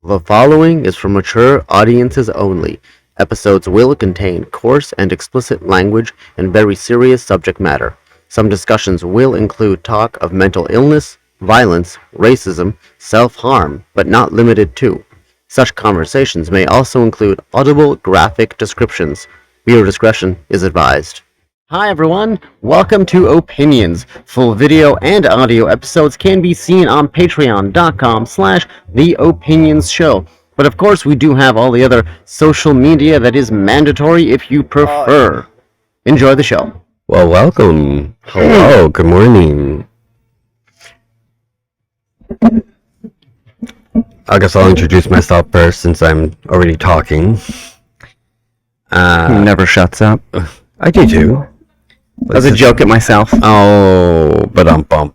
The following is for mature audiences only. Episodes will contain coarse and explicit language and very serious subject matter. Some discussions will include talk of mental illness, violence, racism, self-harm, but not limited to. Such conversations may also include audible graphic descriptions. Viewer discretion is advised. Hi everyone, welcome to Opinions. Full video and audio episodes can be seen on patreon.com/The Opinions Show. But of course we do have all the other social media that is mandatory if you prefer. Enjoy the show. Well, welcome. Hello, good morning. I guess I'll introduce myself first since I'm already talking. Never shuts up. I do too. That was a joke at myself. Oh, but bum.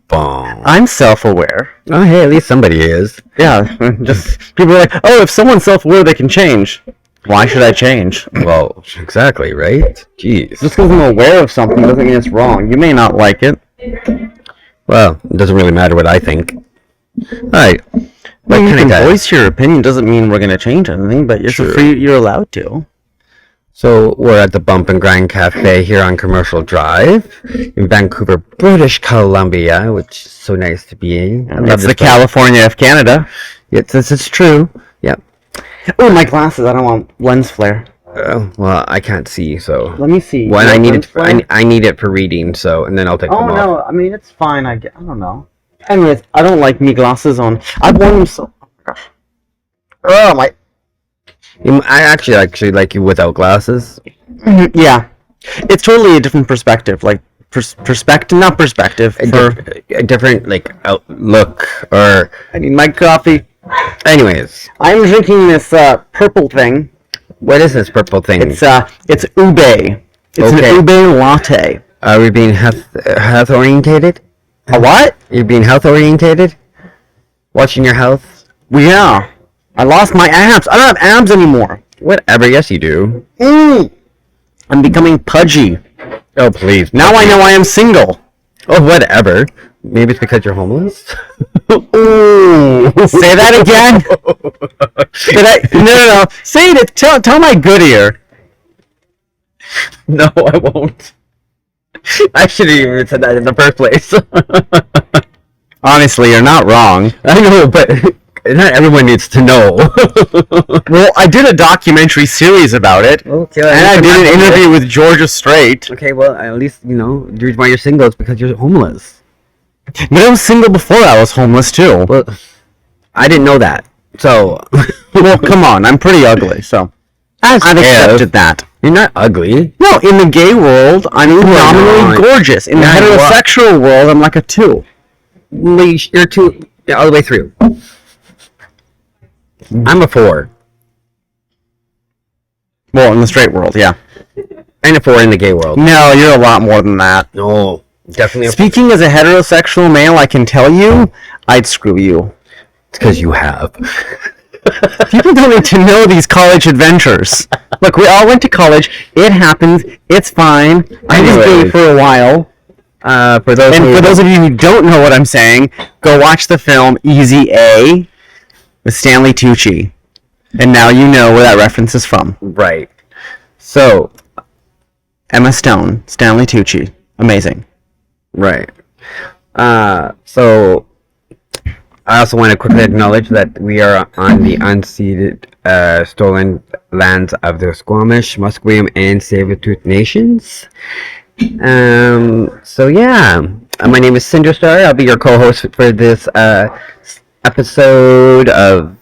I'm self-aware. Oh, hey, at least somebody is. Yeah, just people are like, oh, if someone's self-aware, they can change. Why should I change? Well, exactly, right? Jeez. Just because I'm aware of something doesn't mean it's wrong. You may not like it. Well, it doesn't really matter what I think. Alright. Well, you can voice your opinion. Doesn't mean we're going to change anything, but you're allowed to. So, we're at the Bump and Grind Cafe here on Commercial Drive in Vancouver, British Columbia, which is so nice to be in. That's the California of Canada. Yes, this is true. Yep. Oh, my glasses. I don't want lens flare. Well, I can't see, so. Let me see. Well, I need it for reading, so, and then I'll take them off. Oh, no. I mean, it's fine. I don't know. Anyways, I don't like me glasses on. I've worn them so... Oh, my gosh. Oh, my... I actually like you without glasses. Yeah, it's totally a different perspective. Like not perspective. A different like outlook. Or I need my coffee. Anyways, I'm drinking this purple thing. What is this purple thing? It's ube. It's an ube latte. Are we being health orientated? A what? You're being health orientated? Watching your health? Well, yeah. I lost my abs. I don't have abs anymore. Whatever. Yes, you do. I'm becoming pudgy. Oh, please. Now I know I am single. Oh, whatever. Maybe it's because you're homeless? Ooh. Say that again? No. Say it. Tell my good ear. No, I won't. I should have even said that in the first place. Honestly, you're not wrong. I know, but... Not everyone needs to know. Well, I did a documentary series about it. Okay, and I did an interview with Georgia Strait. Okay, well, at least, the reason why you're single is because you're homeless. But I was single before I was homeless, too. Well, I didn't know that. So... Well, come on. I'm pretty ugly, so... I've accepted that. You're not ugly. No, in the gay world, I'm phenomenally gorgeous. In the heterosexual world, I'm like a 2. You're 2 all the way through. I'm a 4. Well, in the straight world, yeah. And a 4 in the gay world. No, you're a lot more than that. No, definitely. Speaking as a heterosexual male, I can tell you, I'd screw you. It's because you have. People don't need to know these college adventures. Look, we all went to college. It happens. It's fine. I was gay for a while. For those of you who don't know what I'm saying, go watch the film Easy A with Stanley Tucci. And now you know where that reference is from. Right. So, Emma Stone, Stanley Tucci. Amazing. Right. So, I also want to quickly acknowledge that we are on the unceded, stolen lands of the Squamish, Musqueam, and Tsleil-Waututh nations. So yeah, my name is Cinderstar. I'll be your co-host for this, episode of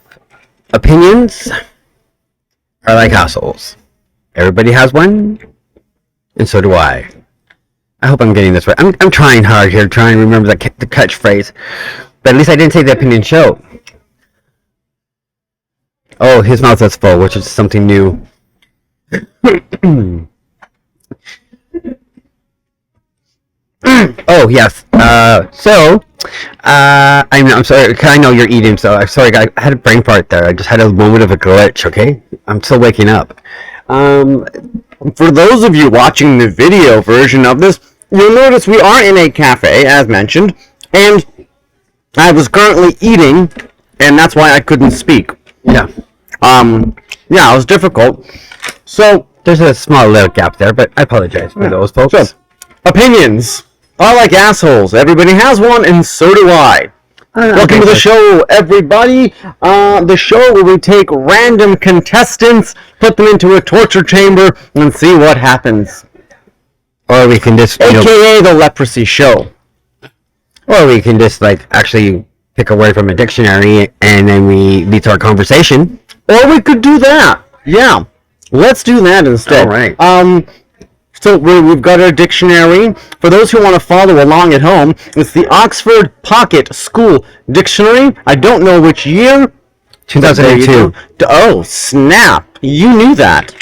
Opinions Are Like Assholes. Everybody has one, and so do I. I hope I'm getting this right. I'm trying hard here, trying to remember the catchphrase. But at least I didn't say the opinion show. Oh, his mouth is full, which is something new. Oh, yes. I'm sorry. I know you're eating, so I'm sorry. I had a brain fart there. I just had a moment of a glitch, okay? I'm still waking up. For those of you watching the video version of this, you'll notice we are in a cafe, as mentioned, and I was currently eating, and that's why I couldn't speak. Yeah. Yeah, it was difficult. So, There's a small little gap there, but I apologize for those folks. so, opinions are like assholes. Everybody has one, and so do I. Welcome to the show, everybody. The show where we take random contestants, put them into a torture chamber, and see what happens. Or we can just, AKA the leprosy show. or we can just like actually pick a word from a dictionary and then we lead to our conversation. Or we could do that. Yeah. Let's do that instead. All right. So we've got our dictionary. For those who want to follow along at home, it's the Oxford Pocket School Dictionary. I don't know which year. 2002. Oh, snap. You knew that.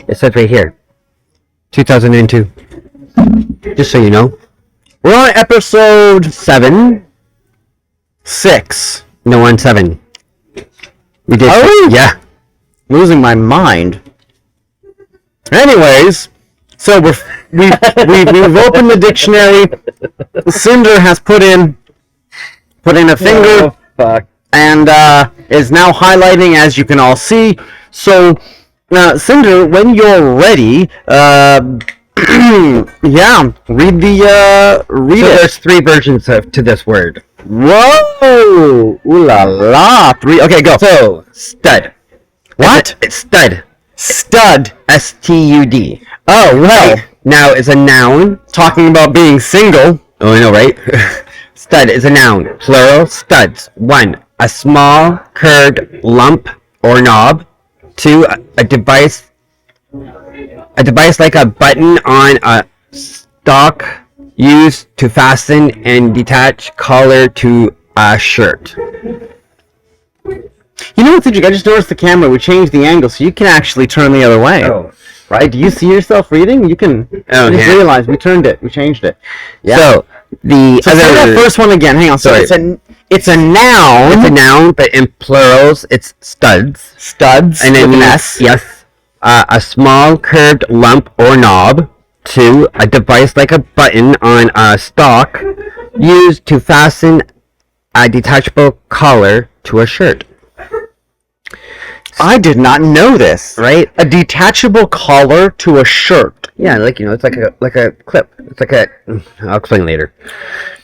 It says right here. 2002. Just so you know. We're on episode 7. 6. No, on 7. We did. Oh? Yeah. Losing my mind. Anyways, so we've opened the dictionary. Cinder has put in a finger. Oh, fuck. And is now highlighting, as you can all see. So, Cinder, when you're ready, yeah, read So it. there's 3 versions to this word. Whoa! Ooh la la! 3. Okay, go. So, stud. What? It's stud. Stud. S-T-U-D. Oh, well. Now, it's a noun. Talking about being single. Oh, I know, right? Stud is a noun. Plural, studs. 1. A small, curved lump or knob. 2. A device like a button on a stock used to fasten and detach collar to a shirt. You know what's interesting? I just noticed the camera. We changed the angle so you can actually turn the other way. Oh. Right? Do you see yourself reading? You can. Oh, I just yeah. realized we turned it. We changed it. Yeah. So, the So say that other... first one again. Hang on. So Sorry. it's a noun. It's a noun, but in plurals, it's studs. Studs. And then with an S. S. Yes. A small curved lump or knob. 2. A device like a button on a stock used to fasten a detachable collar to a shirt. I did not know this. Right? A detachable collar to a shirt. Yeah, like, it's like a clip. It's like a... I'll explain later.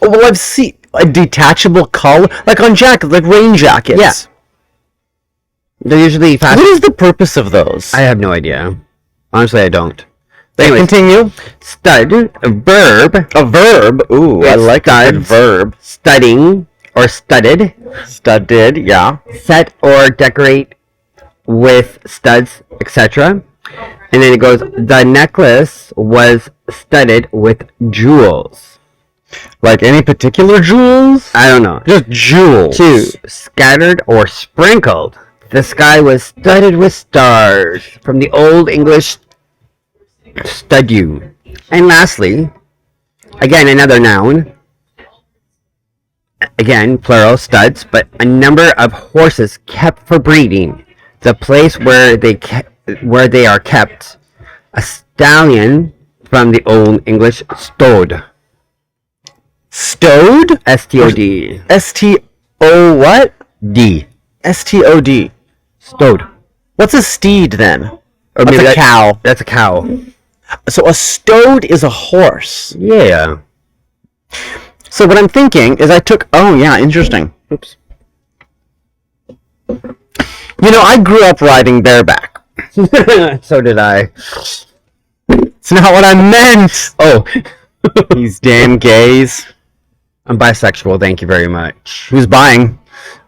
Oh, well, I've seen a detachable collar, like on jackets, like rain jackets. Yeah. They're usually What fastened... is the purpose of those? I have no idea. Honestly, I don't. Anyways, continue. Stud, a verb. A verb. Ooh, I It's like a good studs. verb. Studding or studded. Studded, yeah. Set or decorate with studs, etc. And then it goes, the necklace was studded with jewels. Like any particular jewels? I don't know. Just jewels. 2. Scattered or sprinkled. The sky was studded with stars. From the Old English stud you. And lastly, again, another noun. Again, plural, studs, but a number of horses kept for breeding. The place where they are kept. A stallion, from the Old English, stowed. Stowed? S-T-O-D. S-T-O what? D. S-T-O-D. Stowed. What's a steed then? Or That's maybe a cow. That's a cow. So a stowed is a horse. Yeah. So what I'm thinking is oh yeah, interesting. Oops. You know, I grew up riding bareback. So did I. It's not what I meant. Oh. These damn gays. I'm bisexual, thank you very much. Who's buying?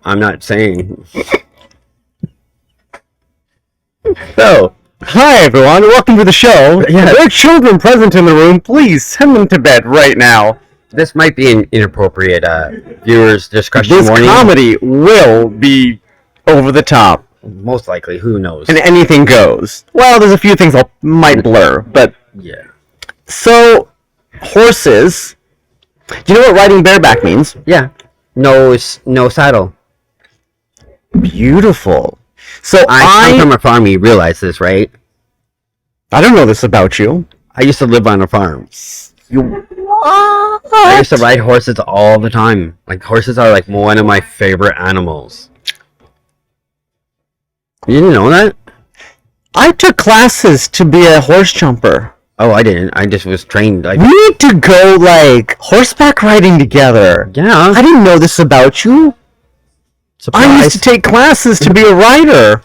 I'm not saying. So, hi everyone, welcome to the show. Yeah. If there are children present in the room, please send them to bed right now. This might be an inappropriate viewers discretion This warning. comedy will be over the top, Most likely, who knows? and anything goes. Well, there's a few things I might blur, but Yeah. so horses. Do you know what riding bareback means? Yeah. No saddle. Beautiful. So I come from a farm, you realize this, right? I don't know this about you. I used to live on a farm. You I used to ride horses all the time. Like, horses are like one of my favorite animals. You didn't know that? I took classes to be a horse jumper. Oh, I didn't. I just was trained. We need to go, like, horseback riding together. Yeah. I didn't know this about you. Surprise. I used to take classes to be a rider.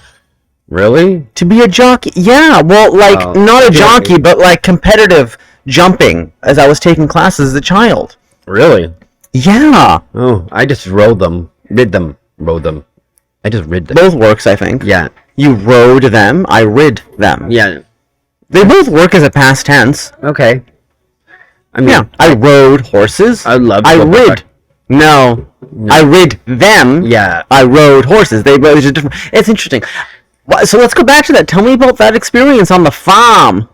Really? To be a jockey. Yeah, well, like, not a jockey, but, like, competitive jumping, as I was taking classes as a child. Really? Yeah. Oh, I just rode them. Rode them. I just rid them. Both works, I think. Yeah. You rode them, I rid them. Yeah. They both work as a past tense. Okay. I mean, Yeah, I rode horses. I love. I rid. No, I rid them. Yeah. I rode horses. It's just different. It's interesting. So let's go back to that. Tell me about that experience on the farm.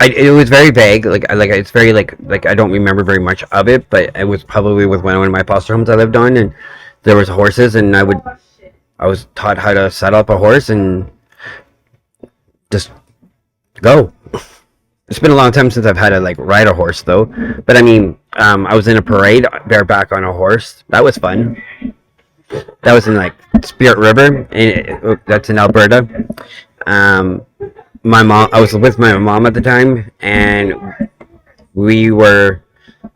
It was very vague. Like it's very like I don't remember very much of it, but it was probably with one of my foster homes I lived on, and there was horses, and I was taught how to set up a horse and just go. It's been a long time since I've had to like ride a horse though, but I mean, I was in a parade bareback on a horse. That was fun. That was in like Spirit River, and that's in Alberta. I was with my mom at the time, and we were,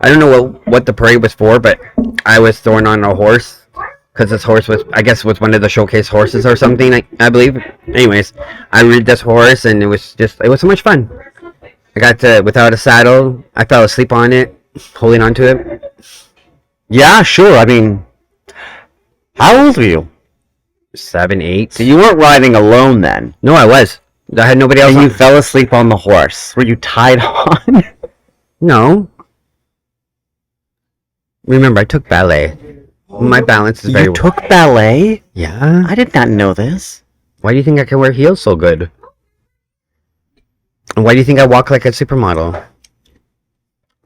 I don't know what the parade was for, but I was thrown on a horse, because this horse was one of the showcase horses or something, I believe. Anyways, I rode this horse, and it was so much fun. I got to, without a saddle, I fell asleep on it, holding onto it. Yeah, sure. I mean, how old were you? 7, 8. So you weren't riding alone then? No, I was. I had nobody else. And you fell asleep on the horse. Were you tied on? No. Remember, I took ballet. My balance is very... You took ballet? Yeah. I did not know this. Why do you think I can wear heels so good? And why do you think I walk like a supermodel?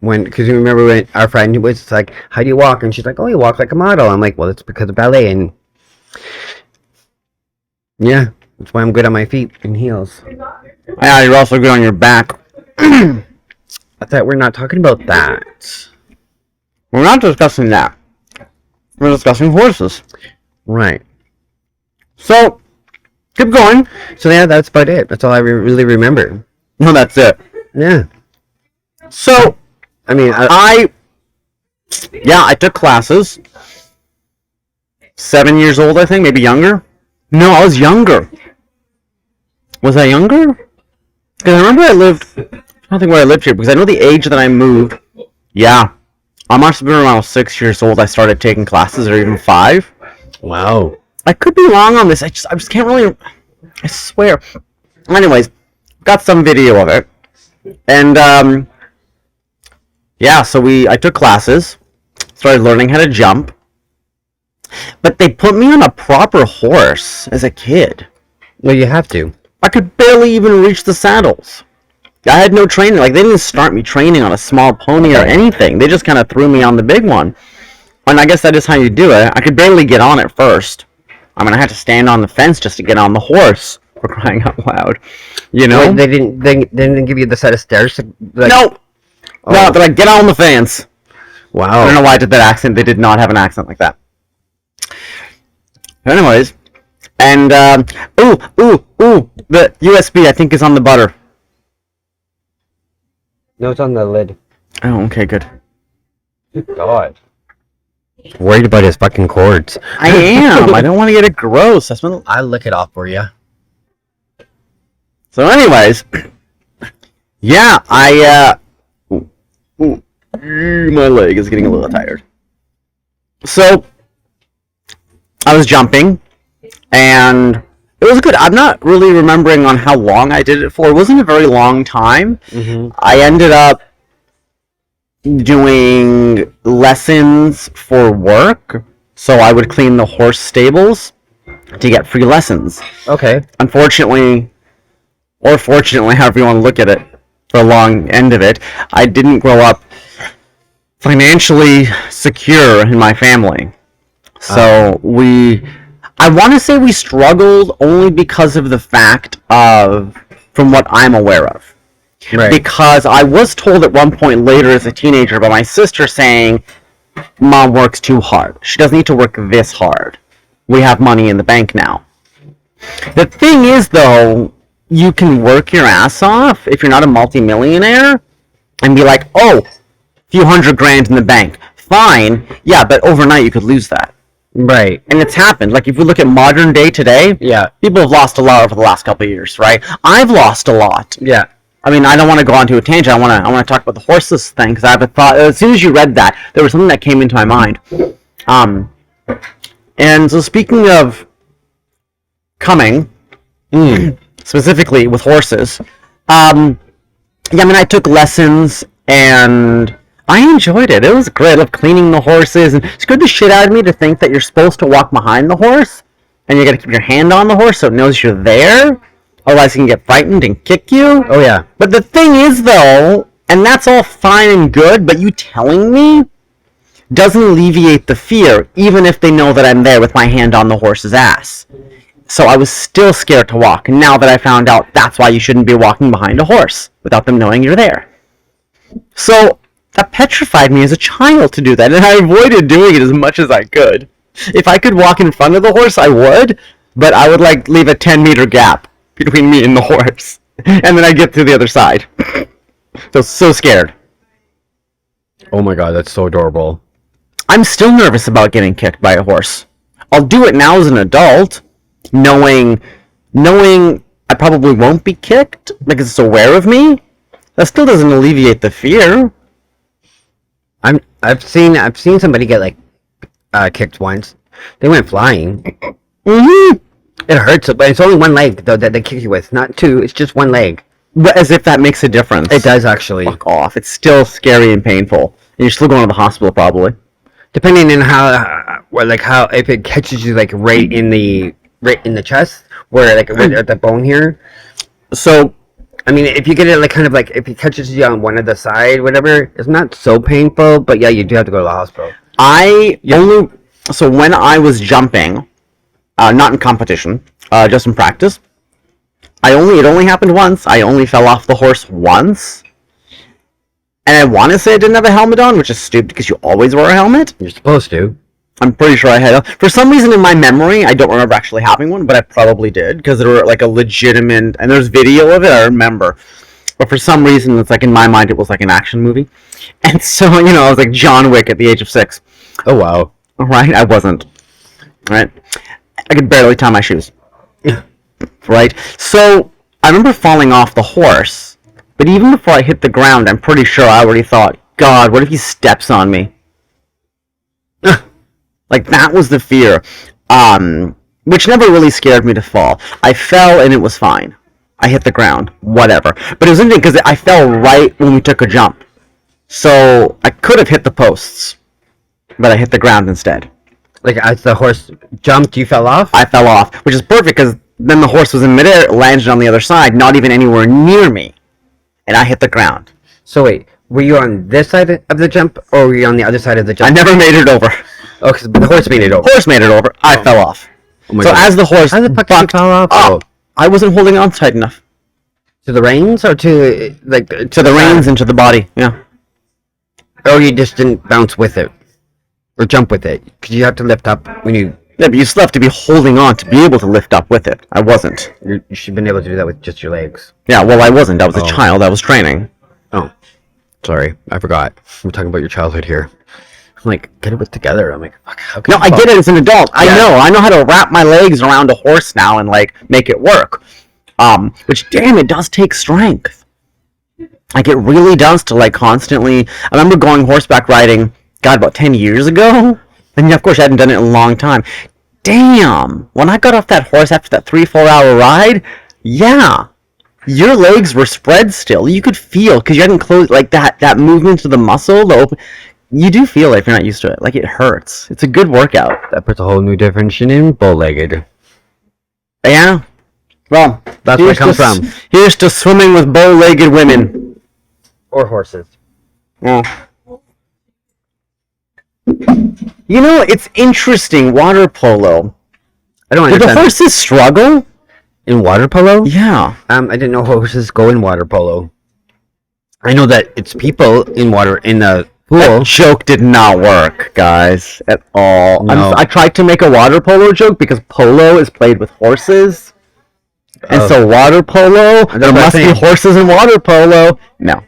Because you remember when our friend was like, how do you walk? And she's like, oh, you walk like a model. I'm like, well, it's because of ballet. And yeah, that's why I'm good on my feet in heels. Yeah, you're also good on your back. I thought we're not talking about that. We're not discussing that. We're discussing horses. Right. So, keep going. So yeah, that's about it. That's all I really remember. No, that's it. Yeah. So, I mean, I took classes. 7 years old, I think, maybe younger. No, I was younger. Was I younger? Because I remember I don't think where I lived here, because I know the age that I moved. Yeah. I must have been around 6 years old I started taking classes, or even 5. wow. I could be wrong on this. I just can't really... I swear. Anyways, got some video of it. And, yeah, so I took classes, started learning how to jump. But they put me on a proper horse as a kid. Well, you have to. I could barely even reach the saddles. I had no training. Like, they didn't start me training on a small pony or anything. They just kind of threw me on the big one. And I guess that is how you do it. I could barely get on it first. I mean, I had to stand on the fence just to get on the horse, for crying out loud. You know? Wait, they didn't give you the set of stairs? No! Oh. No, they're like, get on the fence. Wow. I don't know why I did that accent. They did not have an accent like that. Anyways. And, the USB, I think, is on the butter. No, it's on the lid. Oh, okay, good. God. Worried about his fucking cords. I am. I don't want to get it gross. I'll lick it off for you. So, anyways, yeah, my leg is getting a little tired. So, I was jumping, and it was good. I'm not really remembering on how long I did it for. It wasn't a very long time. Mm-hmm. I ended up doing lessons for work, so I would clean the horse stables to get free lessons. Okay. Unfortunately, or fortunately, however you want to look at it, for a long end of it, I didn't grow up financially secure in my family. So I want to say we struggled only because of the fact of, from what I'm aware of. Right. Because I was told at one point later as a teenager by my sister saying, Mom works too hard. She doesn't need to work this hard. we have money in the bank now. The thing is, though, you can work your ass off if you're not a multimillionaire and be like, oh, a few $100,000 in the bank. Fine. Yeah, but overnight you could lose that. Right. And it's happened. Like, if we look at modern day today, Yeah. people have lost a lot over the last couple of years, right? I've lost a lot. Yeah. I mean, I don't want to go onto a tangent. I want to talk about the horseless thing because I have a thought. As soon as you read that, there was something that came into my mind. And so speaking of coming, specifically with horses, yeah, I mean, I took lessons and I enjoyed it. It was great. I love cleaning the horses, and it's good the shit out of me to think that you're supposed to walk behind the horse and you got to keep your hand on the horse so it knows you're there. Otherwise, it can get frightened and kick you. Oh, yeah. But the thing is, though, and that's all fine and good, but you telling me doesn't alleviate the fear, even if they know that I'm there with my hand on the horse's ass. So I was still scared to walk, and now that I found out that's why you shouldn't be walking behind a horse without them knowing you're there. So that petrified me as a child to do that, and I avoided doing it as much as I could. If I could walk in front of the horse, I would, but I would like leave a 10-meter gap between me and the horse, and then I get to the other side. So scared. Oh my god, that's so adorable. I'm still nervous about getting kicked by a horse. I'll do it now as an adult, knowing I probably won't be kicked because it's aware of me. That still doesn't alleviate the fear. I've seen somebody get like kicked once. They went flying. Mm-hmm. It hurts, but it's only one leg though that they kick you with, not two. It's just one leg. But as if that makes a difference. It does actually. Fuck off. It's still scary and painful, and you're still going to the hospital probably. Depending on how if it catches you like right in the chest, where like right at the bone here. So, I mean, if you get it like kind of like if it catches you on one of the side, whatever, it's not so painful, but yeah, you do have to go to the hospital. So when I was jumping, not in competition, just in practice, it only happened once. I only fell off the horse once. And I want to say I didn't have a helmet on, which is stupid because you always wear a helmet. You're supposed to. I'm pretty sure I had. For some reason in my memory, I don't remember actually having one, but I probably did because there were like a legitimate, and there's video of it, I remember. But for some reason, it's like in my mind, it was like an action movie. And so, I was like John Wick at the age of 6. Oh, wow. Right? I wasn't. Right? I could barely tie my shoes. Right? So, I remember falling off the horse, but even before I hit the ground, I'm pretty sure I already thought, God, what if he steps on me? Like, that was the fear, which never really scared me to fall. I fell, and it was fine. I hit the ground, whatever. But it was interesting because I fell right when we took a jump. So, I could have hit the posts, but I hit the ground instead. Like, as the horse jumped, you fell off? I fell off, which is perfect because then the horse was in midair, landed on the other side, not even anywhere near me. And I hit the ground. So wait, were you on this side of the jump, or were you on the other side of the jump? I never made it over. Oh, because the horse made it over. Horse made it over. I fell off. Oh my so God. As the horse How the fuck did you fall off? Up, I wasn't holding on tight enough. To the reins, or to like to the reins and to the body? Yeah. Or you just didn't bounce with it, or jump with it, because you have to lift up when you. Yeah, but you still have to be holding on to be able to lift up with it. I wasn't. You should have been able to do that with just your legs. Yeah, well, I wasn't. I was a child. I was training. Oh, sorry, I forgot. We're talking about your childhood here. I'm like, get it together. I'm like, fuck, how can No, I get it as an adult. Yeah. I know how to wrap my legs around a horse now and like make it work. Which damn, it does take strength. Like it really does to like constantly. I remember going horseback riding, God, about 10 years ago. And yeah, of course, I hadn't done it in a long time. Damn, when I got off that horse after that 3-4 hour ride, yeah, your legs were spread still. You could feel, because you hadn't closed, like that movement to the muscle, you do feel it if you're not used to it. Like it hurts. It's a good workout. That puts a whole new definition in bow-legged. Yeah. Well, that's where it comes from. Here's to swimming with bow-legged women. Or horses. Yeah. It's interesting, water polo. I don't understand. Did the horses struggle? In water polo? Yeah. I didn't know horses go in water polo. I know that it's people in the That joke did not work, guys, at all. No. I tried to make a water polo joke because polo is played with horses. And so water polo, there must be horses in water polo. No.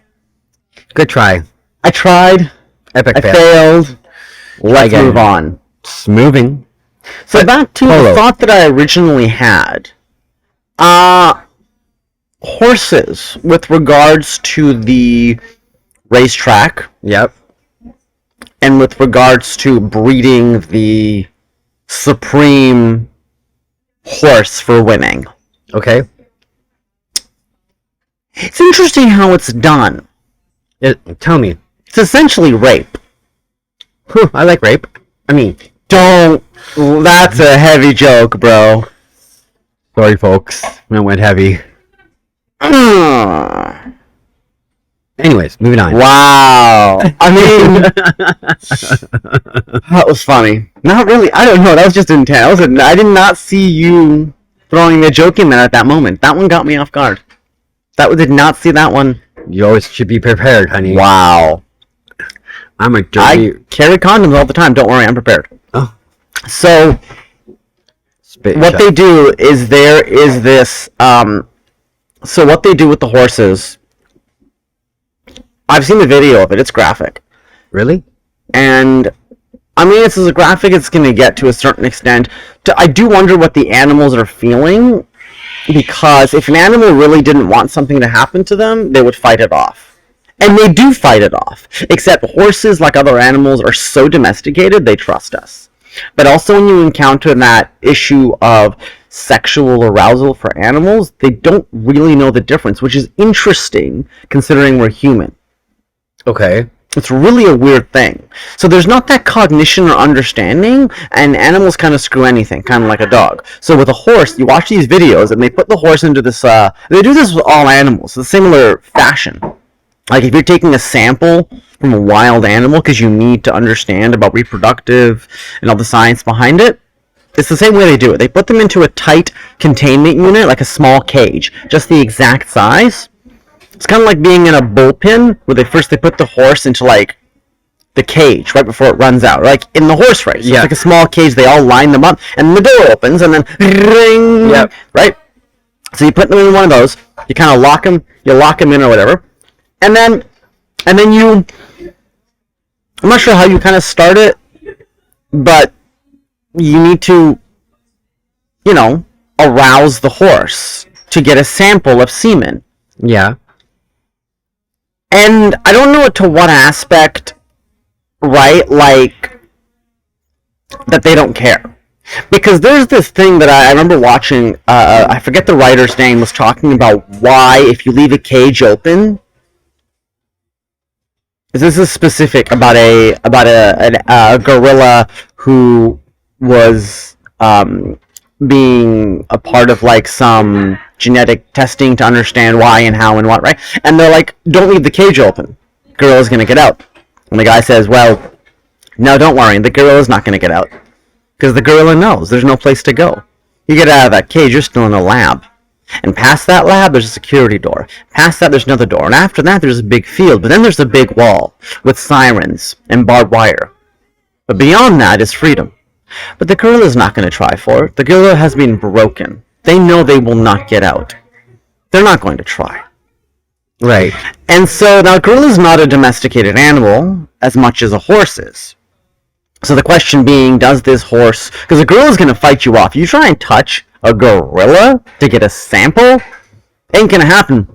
Good try. I tried. Epic I failed. Let's move on. Just moving. So back to the thought that I originally had. Horses, with regards to the racetrack. Yep. And with regards to breeding the supreme horse for winning. Okay. It's interesting how it's done. Tell me. It's essentially rape. I like rape. I mean, don't. That's a heavy joke, bro. Sorry, folks. It went heavy. Anyways, moving on. Wow. I mean, that was funny. Not really. I don't know. That was just intense. I did not see you throwing a joke in there at that moment. That one got me off guard. Did not see that one. You always should be prepared, honey. Wow. I'm a dirty... I carry condoms all the time. Don't worry, I'm prepared. Oh. So, what they do is there is this... so what they do with the horses... I've seen the video of it. It's graphic. Really? And, I mean, it's as graphic as it's going to get to a certain extent. I do wonder what the animals are feeling, because if an animal really didn't want something to happen to them, they would fight it off. And they do fight it off. Except horses, like other animals, are so domesticated, they trust us. But also when you encounter that issue of sexual arousal for animals, they don't really know the difference, which is interesting considering we're human. Okay. It's really a weird thing. So there's not that cognition or understanding, and animals kind of screw anything, kind of like a dog. So with a horse, you watch these videos, and they put the horse into this, they do this with all animals, a similar fashion. Like if you're taking a sample from a wild animal, because you need to understand about reproductive and all the science behind it, it's the same way they do it. They put them into a tight containment unit, like a small cage, just the exact size. It's kind of like being in a bullpen, where they put the horse into, like, the cage right before it runs out. Like, in the horse race. Yeah. It's like a small cage, they all line them up, and the door opens, and then, ring! Yep. Right? So you put them in one of those, you kind of lock them in or whatever, and then you, I'm not sure how you kind of start it, but you need to, arouse the horse to get a sample of semen. Yeah. And I don't know to what aspect, right, like, that they don't care. Because there's this thing that I remember watching, I forget the writer's name, was talking about why, if you leave a cage open, this is specific about a gorilla who was being a part of, like, some genetic testing to understand why and how and what, right? And they're like, don't leave the cage open. Gorilla's gonna get out. And the guy says, well, no, don't worry, the gorilla's not gonna get out. Because the gorilla knows there's no place to go. You get out of that cage, you're still in a lab. And past that lab, there's a security door. Past that, there's another door. And after that, there's a big field. But then there's a big wall with sirens and barbed wire. But beyond that is freedom. But the gorilla's not going to try for it. The gorilla has been broken. They know they will not get out. They're not going to try. Right. And so now, a gorilla's not a domesticated animal as much as a horse is. So the question being, does this horse... Because a gorilla's going to fight you off. You try and touch a gorilla to get a sample, ain't going to happen.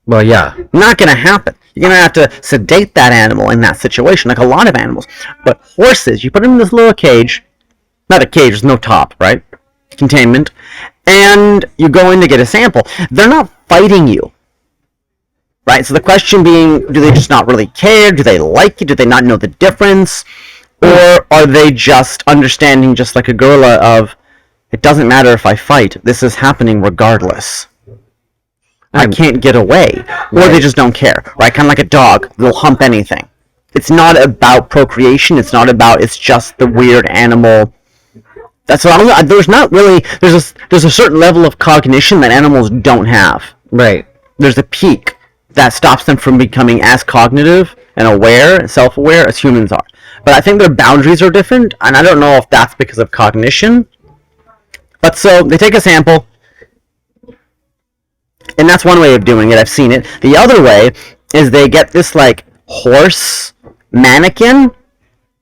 Well, yeah. Not going to happen. You're going to have to sedate that animal in that situation, like a lot of animals. But horses, you put them in this little cage... Not a cage, there's no top, right? Containment. And you go in to get a sample. They're not fighting you. Right? So the question being, do they just not really care? Do they like you? Do they not know the difference? Or are they just understanding, just like a gorilla, of, it doesn't matter if I fight, this is happening regardless. I can't get away. Or they just don't care. Right? Kind of like a dog. They'll hump anything. It's not about procreation. It's not about, it's just the weird animal... That's what there's not really, there's a certain level of cognition that animals don't have. Right. There's a peak that stops them from becoming as cognitive and aware, self-aware as humans are. But I think their boundaries are different, and I don't know if that's because of cognition. But so they take a sample, and that's one way of doing it. I've seen it. The other way is they get this like horse mannequin,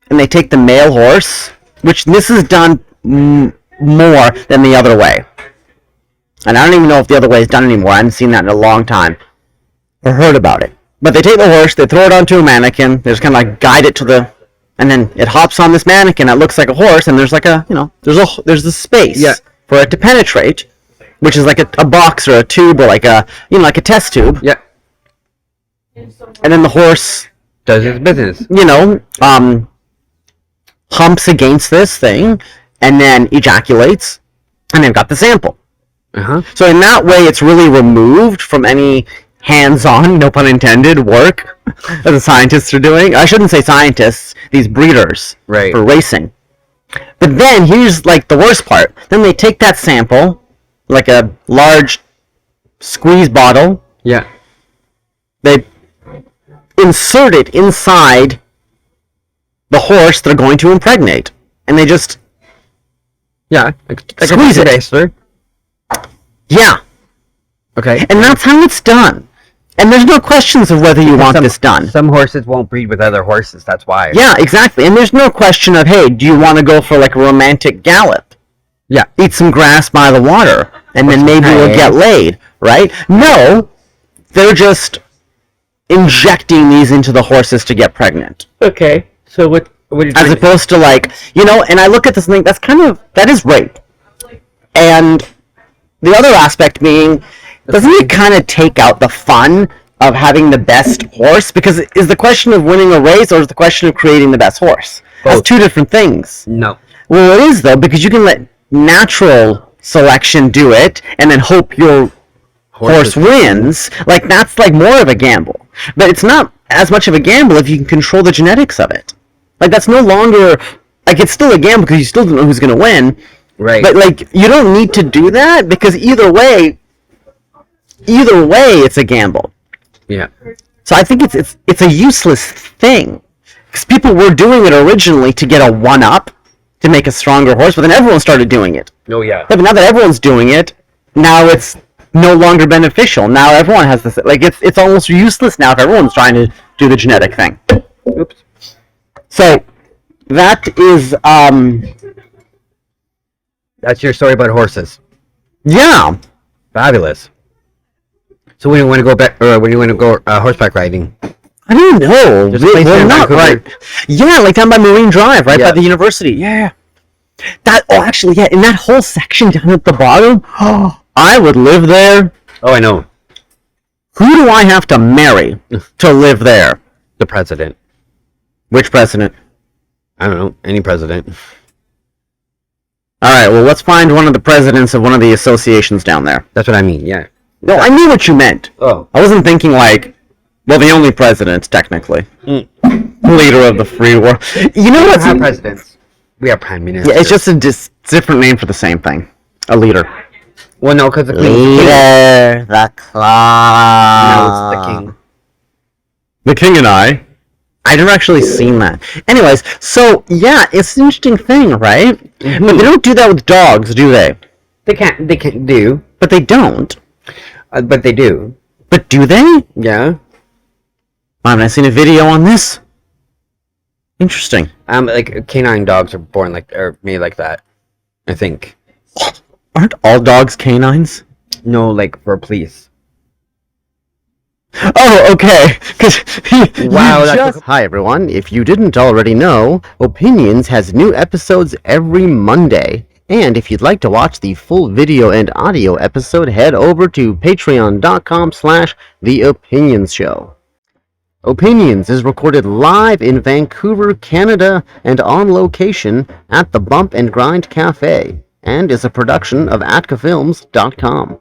and they take the male horse, which this is done more than the other way. And I don't even know if the other way is done anymore. I haven't seen that in a long time or heard about it. But they take the horse, they throw it onto a mannequin, they just kind of like guide it to the, and then it hops on this mannequin that looks like a horse, and there's like a, there's this space for it to penetrate, which is like a box or a tube or like a, like a test tube. Yeah. And then the horse does its business. Humps against this thing, and then ejaculates, and they've got the sample. So in that way, it's really removed from any hands-on, no pun intended, work that the scientists are doing. I shouldn't say scientists, these breeders for racing. But then, here's like the worst part. Then they take that sample, like a large squeeze bottle. Yeah. They insert it inside the horse they're going to impregnate. And they just... squeeze it. Basically. Yeah. Okay. And that's how it's done. And there's no questions of whether you want this done. Some horses won't breed with other horses, that's why. Yeah, exactly. And there's no question of, hey, do you want to go for like a romantic gallop? Yeah. Eat some grass by the water, and then maybe we'll get laid, right? No, they're just injecting these into the horses to get pregnant. Okay. So what as opposed to like, and I look at this and think, that is rape. And the other aspect being, doesn't it kind of take out the fun of having the best horse? Because is the question of winning a race, or is the question of creating the best horse? That's two different things. No. Well, it is, though, because you can let natural selection do it, and then hope your horse wins. Like, that's like more of a gamble. But it's not as much of a gamble if you can control the genetics of it. Like, that's no longer... Like, it's still a gamble because you still don't know who's going to win. Right. But, like, you don't need to do that, because either way, it's a gamble. Yeah. So I think it's a useless thing. Because people were doing it originally to get a one-up, to make a stronger horse, but then everyone started doing it. Oh, yeah. But now that everyone's doing it, now it's no longer beneficial. Now everyone has this... Like, it's almost useless now if everyone's trying to do the genetic thing. Oops. So, that is, That's your story about horses. Yeah. Fabulous. So when do you want to go back, or when do you want to go horseback riding? I don't know. We're not right. Yeah, like down by Marine Drive, right by the university. Yeah. Actually, in that whole section down at the bottom, I would live there. Oh, I know. Who do I have to marry to live there? The president. Which president? I don't know. Any president. Alright, well, let's find one of the presidents of one of the associations down there. That's what I mean, yeah. No, I knew what you meant. Oh. I wasn't thinking like, well, the only president, technically. Leader of the free world. You know what's... We have presidents. We have prime ministers. Yeah, it's just a different name for the same thing. A leader. Well, no, because the king... Leader, the claw. No, it's the king. The king and I. I've never actually seen that. Anyways, so, yeah, it's an interesting thing, right? Mm-hmm. But they don't do that with dogs, do they? They can't do. But they don't. But they do. But do they? Yeah. Haven't I seen a video on this? Interesting. Like, canine dogs are made like that. I think. Aren't all dogs canines? No, like, for police. Oh, okay. Wow. Hi, everyone. If you didn't already know, Opinions has new episodes every Monday. And if you'd like to watch the full video and audio episode, head over to patreon.com/The Opinions Show. Opinions is recorded live in Vancouver, Canada, and on location at the Bump and Grind Cafe, and is a production of atkafilms.com.